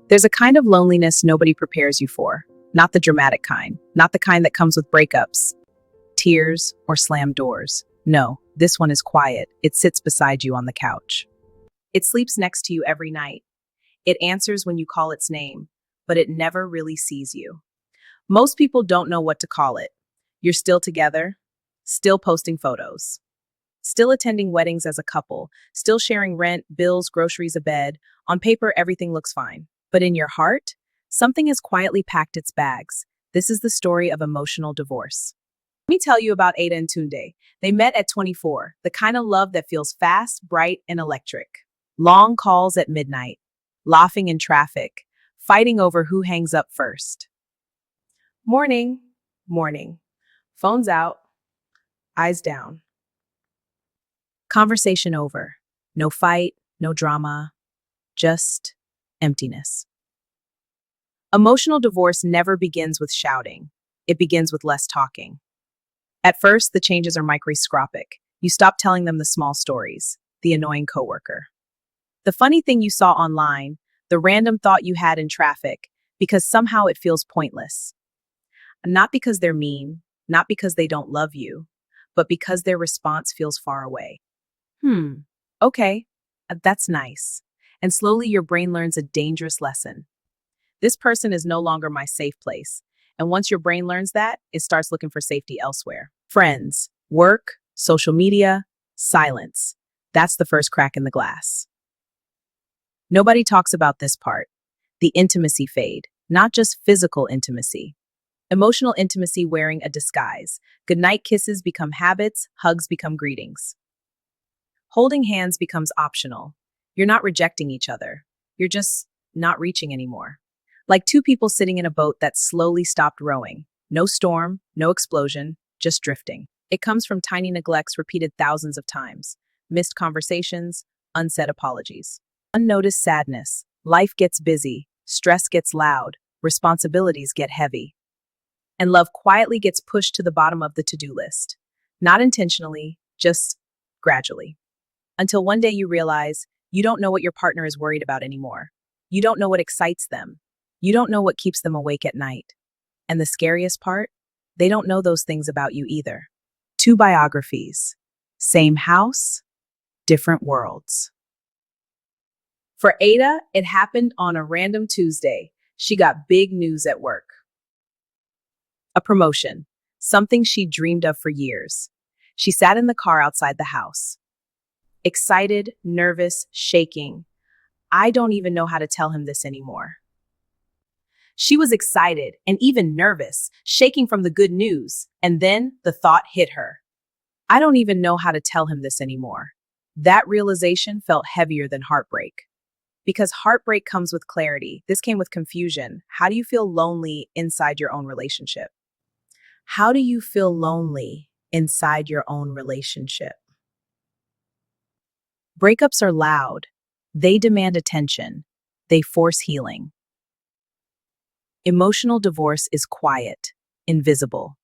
There's a kind of loneliness nobody prepares you for. Not the dramatic kind, not the kind that comes with breakups, tears, or slammed doors. No, this one is quiet. It sits beside you on the couch. It sleeps next to you every night. It answers when you call its name, but it never really sees you. Most people don't know what to call it. You're still together, still posting photos, still attending weddings as a couple, still sharing rent, bills, groceries, a bed. On paper, everything looks fine. But in your heart, something has quietly packed its bags. This is the story of emotional divorce. Let me tell you about Ada and Tunde. They met at 24, the kind of love that feels fast, bright, and electric. Long calls at midnight, laughing in traffic, fighting over who hangs up first. Morning, morning. Phones out, eyes down. Conversation over. No fight, no drama, just emptiness. Emotional divorce never begins with shouting. It begins with less talking. At first, the changes are microscopic. You stop telling them the small stories, the annoying coworker, the funny thing you saw online, the random thought you had in traffic, because somehow it feels pointless. Not because they're mean, not because they don't love you, but because their response feels far away. Okay, that's nice. And slowly your brain learns a dangerous lesson. This person is no longer my safe place. And once your brain learns that, it starts looking for safety elsewhere. Friends, work, social media, silence. That's the first crack in the glass. Nobody talks about this part, the intimacy fade, not just physical intimacy. Emotional intimacy wearing a disguise. Goodnight kisses become habits, hugs become greetings. Holding hands becomes optional. You're not rejecting each other. You're just not reaching anymore. Like two people sitting in a boat that slowly stopped rowing. No storm, no explosion, just drifting. It comes from tiny neglects repeated thousands of times. Missed conversations, unsaid apologies. Unnoticed sadness. Life gets busy, stress gets loud, responsibilities get heavy. And love quietly gets pushed to the bottom of the to-do list. Not intentionally, just gradually. Until one day you realize you don't know what your partner is worried about anymore. You don't know what excites them. You don't know what keeps them awake at night. And the scariest part? They don't know those things about you either. Two biographies. Same house, different worlds. For Ada, it happened on a random Tuesday. She got big news at work. A promotion, something she dreamed of for years. She sat in the car outside the house. Excited, nervous, shaking. I don't even know how to tell him this anymore. She was excited and even nervous, shaking from the good news, and then the thought hit her. I don't even know how to tell him this anymore. That realization felt heavier than heartbreak. Because heartbreak comes with clarity. This came with confusion. How do you feel lonely inside your own relationship? How do you feel lonely inside your own relationship? Breakups are loud. They demand attention. They force healing. Emotional divorce is quiet, invisible,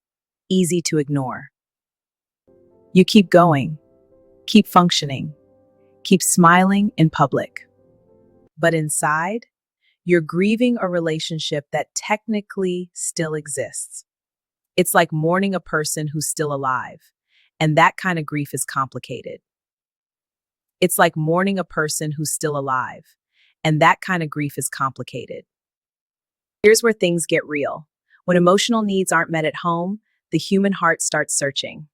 easy to ignore. You keep going, keep functioning, keep smiling in public. But inside, you're grieving a relationship that technically still exists. It's like mourning a person who's still alive, and that kind of grief is complicated. It's like mourning a person who's still alive, and that kind of grief is complicated. Here's where things get real. When emotional needs aren't met at home, the human heart starts searching.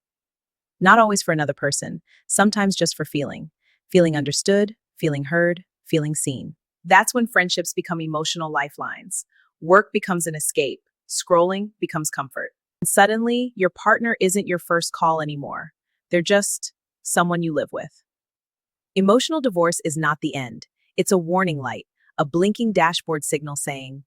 Not always for another person, sometimes just for feeling. Feeling understood, feeling heard, feeling seen. That's when friendships become emotional lifelines. Work becomes an escape. Scrolling becomes comfort. And suddenly, your partner isn't your first call anymore. They're just someone you live with. Emotional divorce is not the end. It's a warning light, a blinking dashboard signal saying,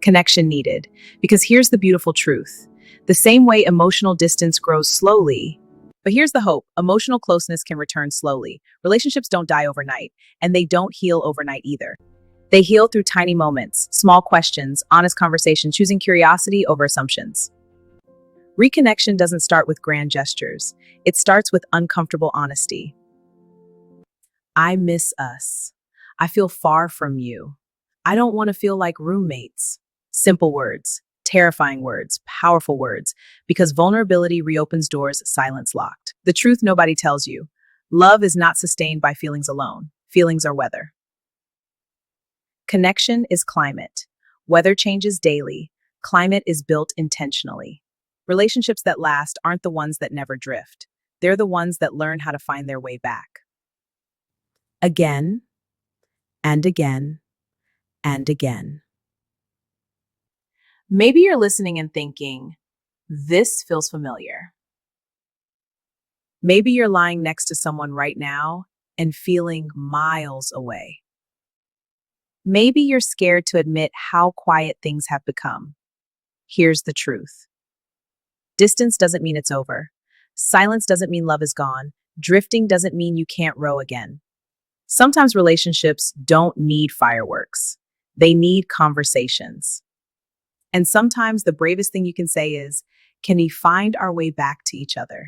connection needed. Because here's the beautiful truth. The same way emotional distance grows slowly, but here's the hope. Emotional closeness can return slowly. Relationships don't die overnight, and they don't heal overnight either. They heal through tiny moments, small questions, honest conversation, choosing curiosity over assumptions. Reconnection doesn't start with grand gestures. It starts with uncomfortable honesty. I miss us. I feel far from you. I don't want to feel like roommates. Simple words, terrifying words, powerful words, because vulnerability reopens doors silence locked. The truth nobody tells you. Love is not sustained by feelings alone. Feelings are weather. Connection is climate. Weather changes daily. Climate is built intentionally. Relationships that last aren't the ones that never drift. They're the ones that learn how to find their way back. Again and again and again. Maybe you're listening and thinking, this feels familiar. Maybe you're lying next to someone right now and feeling miles away. Maybe you're scared to admit how quiet things have become. Here's the truth. Distance doesn't mean it's over. Silence doesn't mean love is gone. Drifting doesn't mean you can't row again. Sometimes relationships don't need fireworks. They need conversations. And sometimes the bravest thing you can say is, can we find our way back to each other?